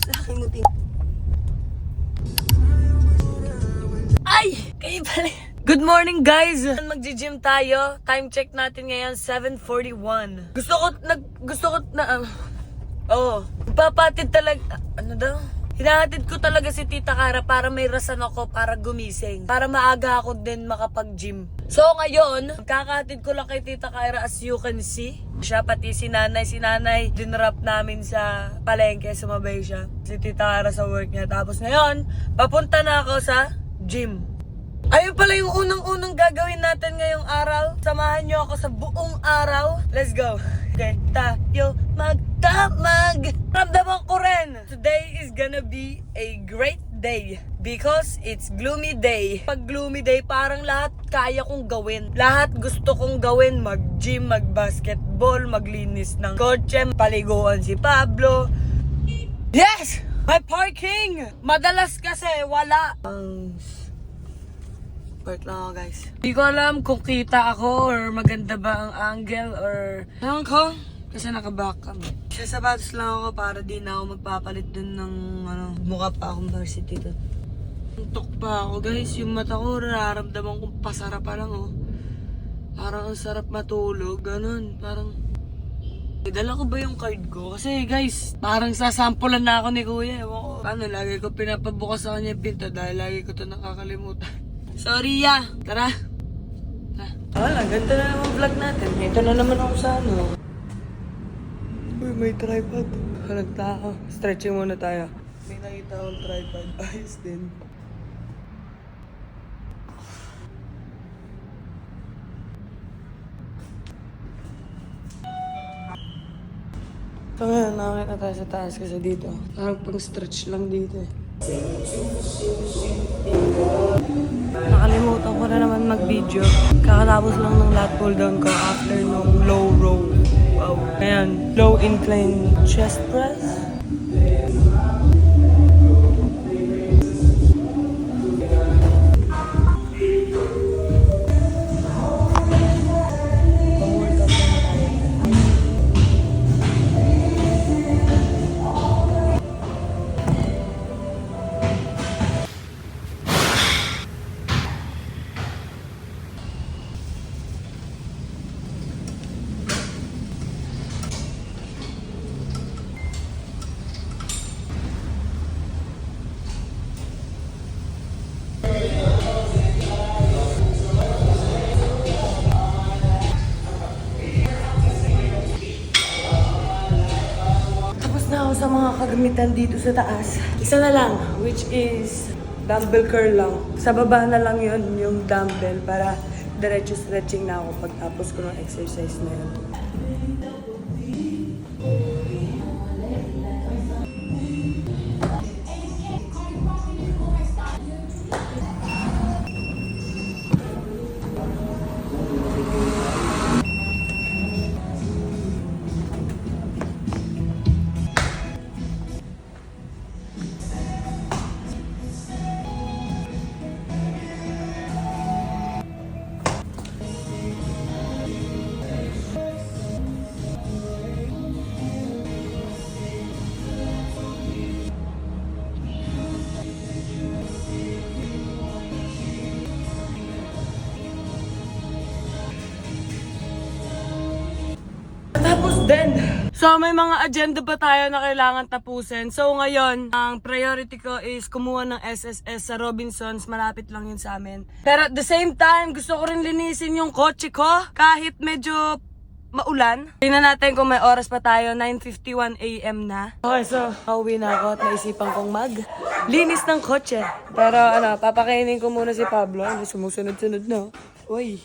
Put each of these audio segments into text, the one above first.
Nakalimutin. Ay! Kayo pala. Good morning, guys! Magji-gym tayo. Time check natin ngayon, 7:41. Gusto ko na, papatid talaga, ano daw? Hinahatid ko talaga si Tita Cara para may rason ako para gumising. Para maaga ako din makapag-gym. So ngayon, kakahatid ko lang kay Tita Cara as you can see. Siya pati si nanay, dinrap namin sa palengke, sumabay siya. Si Tita Cara sa work niya. Tapos ngayon, papunta na ako sa gym. Ayun pala yung unang-unang gagawin natin ngayong araw. Samahan niyo ako sa buong araw. Let's go. Okay, tayo magdamag. Ramdaman ko rin. Today is gonna be a great day because it's gloomy day. Pag gloomy day, parang lahat kaya kong gawin. Lahat gusto kong gawin. Mag-gym, mag-basketball, maglinis ng kotse, paliguan si Pablo. Yes! May parking! Madalas kasi wala. Park lang ako, guys. Hindi ko alam kung kita ako or maganda ba ang angle or... Ewan ko. Kasi nakaback kami. Sa sapatos lang ako para di na ako magpapalit dun ng mukha pa akong varsity dun. Tuntok pa ako, guys. Yung mata ko, nararamdaman kong pasara pa lang, oh. Parang ang sarap matulog. Ganun. Parang... Dala ko ba yung card ko? Kasi, guys, parang sasampulan na ako ni Kuya. Ewan ko. Paano, lagi ko pinapabukas sa kanya yung pinto dahil lagi ko ito nakakalimutan. Sorry, ya. Tara. Wala, ganito na naman vlog natin. Ito na naman ako sa ano. Uy, may tripod. Halagta ako. Stretching muna tayo. May nakita akong tripod. Ayos din. So ngayon, nakakita na tayo sa taas kasi dito. Parang pang stretch lang dito eh. Nakalimutan ko na naman mag-video. Kakatapos lang ng lat pull down ko after nung low row. Wow. Ayan, low incline chest press. Sa mga kagamitan dito sa taas. Isa na lang, which is dumbbell curl lang. Sa baba na lang yon yung dumbbell para diretso stretching na ako pagtapos ko ng exercise na yun. So may mga agenda pa tayo na kailangan tapusin. So ngayon, ang priority ko is kumuha ng SSS sa Robinsons. Malapit lang yun sa amin. Pero at the same time, gusto ko rin linisin yung kotse ko kahit medyo maulan. Tingnan natin kung may oras pa tayo. 9:51 AM na. Okay, so pauwi na ako at naisipan kong linis ng kotse. Pero papakainin ko muna si Pablo. Sumusunod-sunod na. Uy.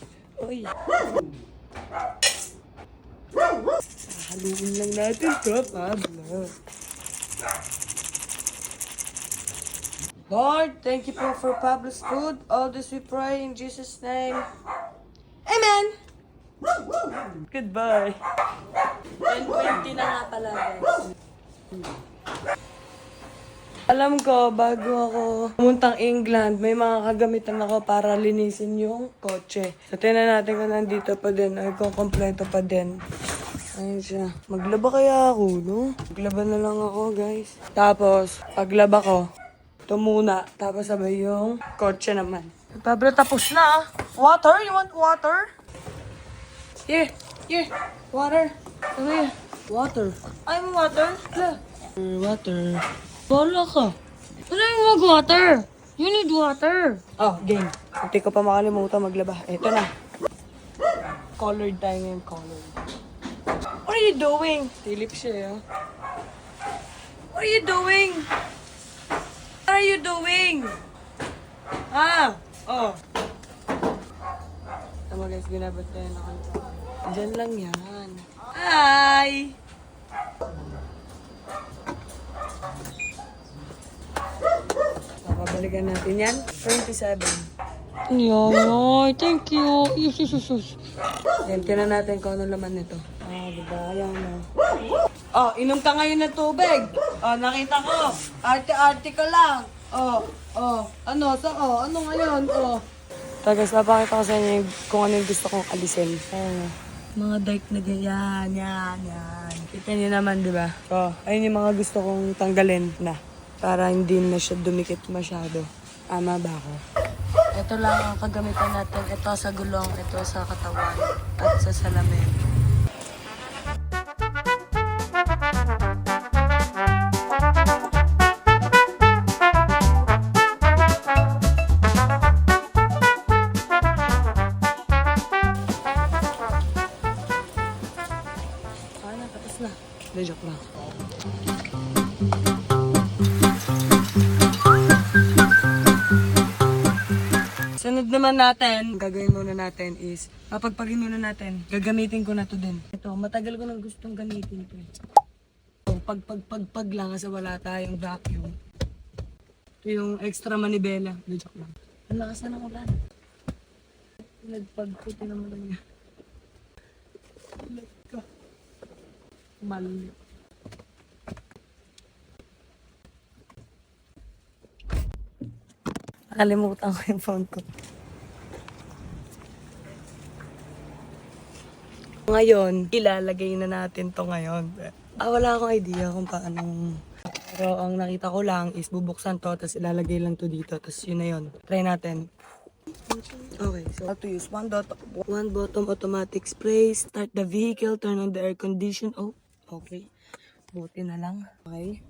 Haluin lang natin to, Pablo. Lord, thank you for Pablo's food. All this we pray in Jesus' name. Amen! Goodbye. 10:20 na nga pala, guys. Alam ko, bago ako pumuntang England, may mga kagamitan ako para linisin yung kotse. So, tingnan natin kung nandito pa din, ay kung kompleto pa din. Ayun siya. Maglaba kaya ako, no? Maglaba na lang ako, guys. Tapos, paglaba ko, ito muna. Tapos sabay yung kotse naman. Pablo, tapos na ah. Water? You want water? Here. Water. Come here. Water. I'm water. Water. Bala ka. Wala yung mag-water. You need water. Oh, game. Hindi ko pa makalimutan maglaba. Ito na. Colored tayo ngayon. Colored. What are you doing? Tilip siya, oh. What are you doing? What are you doing? Ah! Oh. Tama guys, ginabot tayo na kanta. Diyan lang yan. Hi! Papabalikan natin yan. 27. Yoy, thank you. Yes. Yan, tinan natin kung ano laman nito. Ah, diba? Ayan na. Oh, inom ka ngayon ng tubig. Oh, nakita ko. Arte-arte ka lang. Ano ngayon? Tagas, napakita ko sa inyo kung ano yung gusto kong alisin. Mga dark na ganyan, yan. Kita niyo naman, di ba? So, ayun yung mga gusto kong tanggalin na. Para hindi na siya dumikit masyado. Ama ba ako? Ito lang ang kagamitan natin. Ito sa gulong, ito sa katawan, at sa salamin. Tapos na. Hindi, joke lang. Sunod naman natin, gagawin muna natin is, papagpagin muna natin, gagamitin ko na to din. Ito, matagal ko nang gustong gamitin to. So, pag lang kasi wala tayong vacuum. Ito yung extra manibela. Hindi, joke lang. Ang lakas na ng ulan. Nagpagputi naman lang yan. Ulat ka. Mali. Nakalimutan ko yung phone ko. Ngayon, ilalagay na natin to ngayon. Wala akong idea kung paano. Pero ang nakita ko lang is bubuksan to, tapos ilalagay lang to dito. Tapos yun na yun. Try natin. Okay, so how to use one bottom automatic spray. Start the vehicle, turn on the air condition. Oh, okay. Buti na lang. Okay.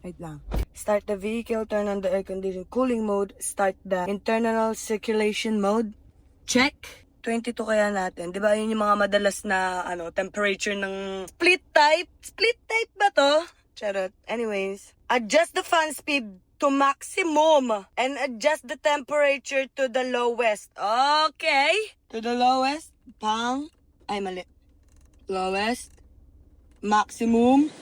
Wait lang. Start the vehicle, turn on the air condition cooling mode, start the internal circulation mode. Check. 22 kaya natin. 'Di ba yun yung mga madalas na temperature ng split type? Split type ba to? Charot. Anyways, adjust the fan speed to maximum and adjust the temperature to the lowest. Okay. To the lowest. Mali. Lowest. Maximum.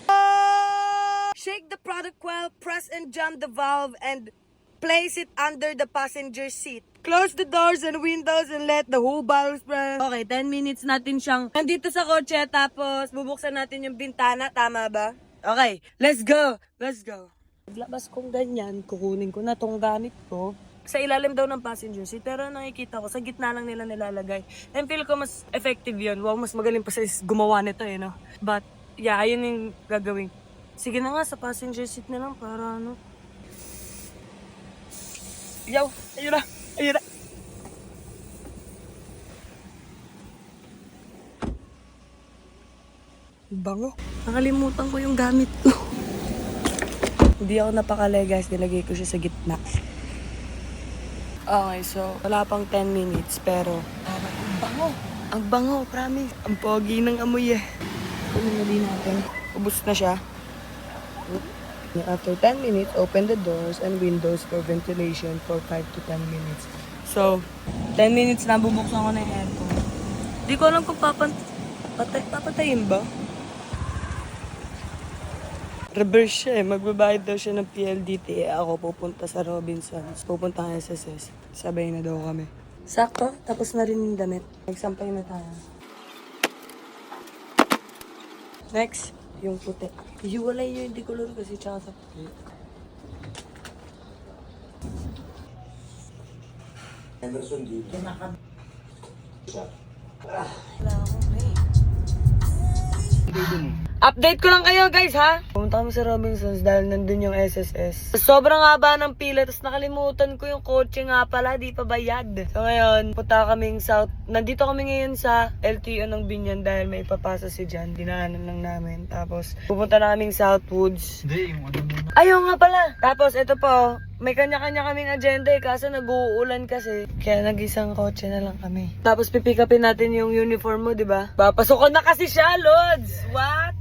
Shake the product coil, press and jam the valve, and place it under the passenger seat. Close the doors and windows and let the whole bottle spread. Okay, 10 minutes natin siyang nandito sa kotse, tapos bubuksan natin yung bintana. Tama ba? Okay, let's go. Paglabas kong ganyan, kukunin ko na tong gamit ko. Sa ilalim daw ng passenger seat, pero nakikita ko, sa gitna lang nila nilalagay. And feel ko mas effective yun. Wow, mas magaling pa sa gumawa nito no? But, yeah, ayun yung gagawin. Sige na nga, sa passenger seat na lang para Yaw! Ayun na! Bango. Nakalimutan ko yung gamit ko. Hindi ako napakali guys, nilagay ko siya sa gitna. Okay, so wala pang 10 minutes pero ang bango! Ang bango, promise. Ang pogi ng amoy Kunin natin. Ubus na siya. After 10 minutes, open the doors and windows for ventilation for 5 to 10 minutes. So, 10 minutes na bubuksan ko na yung aircon. Di ko alam kung papatayin ba? Reverse siya magbabayad daw siya ng PLDT. Ako pupunta sa Robinsons. Pupunta ka sa SSS. Sabay na daw kami. Sakto, tapos na rin yung damit. Nagsampay na tayo. Next. Yung puti. Hiwalay yung hindi color kasi tsaka sa puti. Wala akong Update ko lang kayo guys ha. Pumunta kami sa Robinsons dahil nandun yung SSS. Sobrang haba ng pila, tapos nakalimutan ko yung kotse nga pala, di pa bayad. So ngayon, punta kaming South. Nandito kami ngayon sa LTO ng Binyan dahil may ipapasa si Jan. Dinaanan lang namin. Tapos pupunta na kaming Southwoods. Hindi, yung ano muna. Ayun nga pala. Tapos ito po, may kanya-kanya kaming agenda kaso nag-uulan kasi. Kaya nag-isang kotse na lang kami. Tapos pipick upin natin yung uniform mo, di ba? Papasok ko na kasi siya, Lods! What?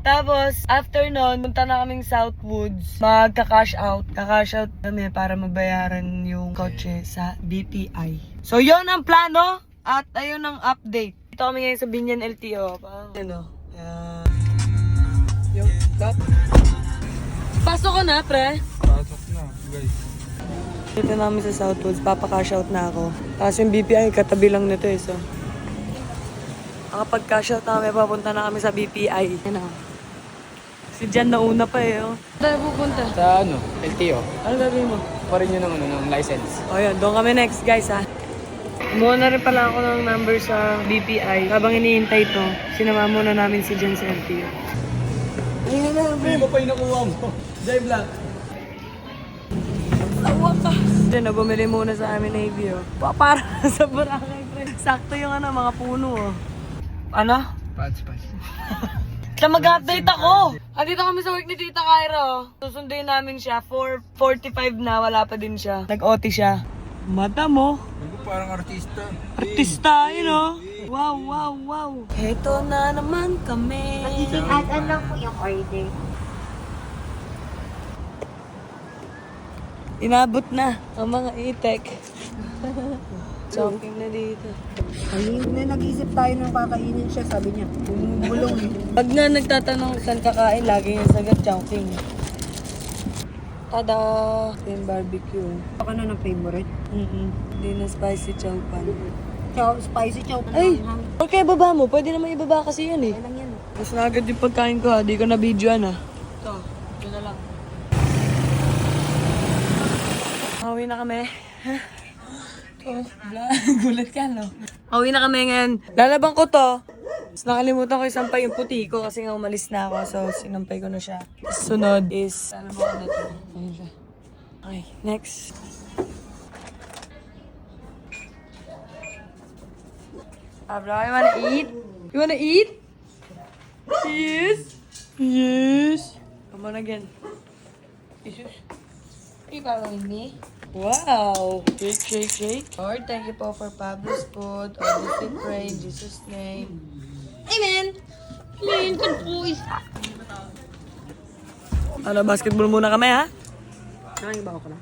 Tapos, after nun, punta na kaming Southwoods. Magka-cash out. Ka-cash out kami para mabayaran yung kotse sa BPI. So, yon ang plano. At ayun ang update. Dito kami ngayon sa Binyan LTO. Pang, ano? Yung top. Pasok ka na, pre. Pasok na, guys. Dito namin sa Southwoods, papaka-cash out na ako. Tapos yung BPI, katabi lang nito eh, so. Kapag-cash out namin, papunta na kami sa BPI. Yan o. Si Jan nauna pa eh, oh. Saan tayo pupunta? Sa ano? LTO. Ano gagawin mo? Pa rin yun ng license. O yun, doon kami next guys ha. Kumuha na rin pala ako ng number sa BPI. Habang iniintay to, sinama muna namin si Jan sa LTO. Ayun na, Pre, ba pa yung nakuha mo? Drive lang. sa wakas. Diyan na, bumili muna sa amin Navy oh. Para sa Boracay, pre. Sakto yung ano, mga puno oh. Ano? Pads. Sa mag-update ako! Andito kami sa work ni Tita Kyra. Susunduin namin siya. 4:45 na, wala pa din siya. Nag-OT siya. Mata mo. Parang artista. Artista, yun oh. Wow. Heto na naman kami. Add-on lang po yung order. Inabot na ang mga itek. Shopping na dito. Ayun na, nag-isip tayo ng kakainin siya, sabi niya. Bumubulong eh. Pag nga nagtatanong saan kakain, lagi yung sagot Chowking. Tada! Yung barbecue. Baka na ng favorite. Hindi na spicy chow pan. Chow, spicy chow. Ay! Okay, baba mo. Pwede naman ibaba kasi yan eh. Kaya lang yan. Mas na agad yung pagkain ko ha. Di ko na videoan ha. Ito. Ito na lang. Pauwi na kami. Gulat ka, no? Pauwi na kami ngayon. Lalabang ko to. Tapos nakalimutan ko isampay yung puti ko kasi nga umalis na ako. So, sinampay ko na siya. Sunod is, lalabang ko na to. Ayun siya. Okay, next. Abra, you wanna eat? You wanna eat? Yes. Come on again. Jesus. Are you following me? Wow! Shake. Lord, thank you po for Pablo's food. All this we pray in Jesus' name. Amen! Amen! Good boys! Ano, basketball muna kami, ha? Nakakibaw ko na.